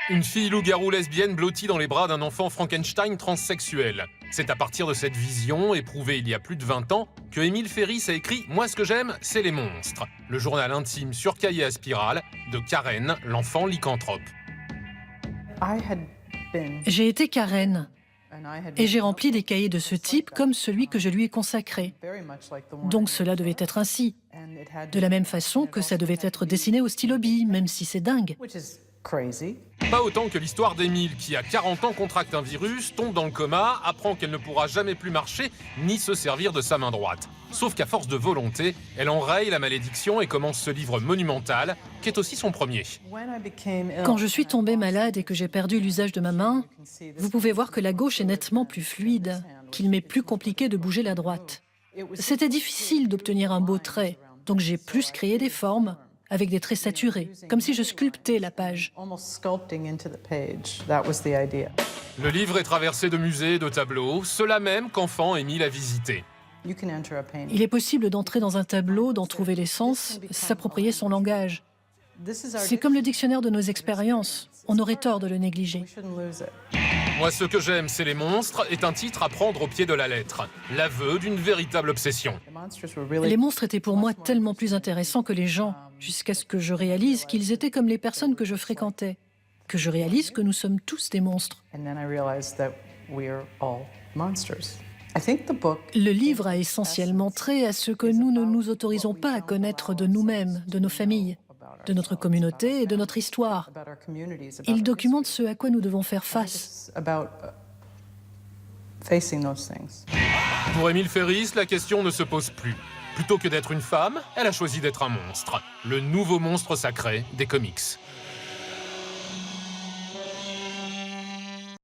Une fille loup-garou lesbienne blottie dans les bras d'un enfant Frankenstein transsexuel. C'est à partir de cette vision, éprouvée il y a plus de 20 ans, que Émile Ferris a écrit « Moi ce que j'aime, c'est les monstres », le journal intime sur cahier à spirale de Karen, l'enfant lycanthrope. J'ai été Karen et j'ai rempli des cahiers de ce type comme celui que je lui ai consacré. Donc cela devait être ainsi. De la même façon que ça devait être dessiné au stylo bille, même si c'est dingue. Pas autant que l'histoire d'Émile, qui à 40 ans contracte un virus, tombe dans le coma, apprend qu'elle ne pourra jamais plus marcher, ni se servir de sa main droite. Sauf qu'à force de volonté, elle enraye la malédiction et commence ce livre monumental, qui est aussi son premier. Quand je suis tombée malade et que j'ai perdu l'usage de ma main, vous pouvez voir que la gauche est nettement plus fluide, qu'il m'est plus compliqué de bouger la droite. C'était difficile d'obtenir un beau trait, donc j'ai plus créé des formes, avec des traits saturés, comme si je sculptais la page. Le livre est traversé de musées et de tableaux, ceux-là même qu'enfant Émile a visités. Il est possible d'entrer dans un tableau, d'en trouver l'essence, s'approprier son langage. C'est comme le dictionnaire de nos expériences. On aurait tort de le négliger. Moi ce que j'aime, c'est les monstres est un titre à prendre au pied de la lettre. L'aveu d'une véritable obsession. Les monstres étaient pour moi tellement plus intéressants que les gens, jusqu'à ce que je réalise qu'ils étaient comme les personnes que je fréquentais, que je réalise que nous sommes tous des monstres. Le livre a essentiellement trait à ce que nous ne nous autorisons pas à connaître de nous-mêmes, de nos familles, de notre communauté et de notre histoire. Il documente ce à quoi nous devons faire face. Pour Émile Ferris, la question ne se pose plus. Plutôt que d'être une femme, elle a choisi d'être un monstre. Le nouveau monstre sacré des comics.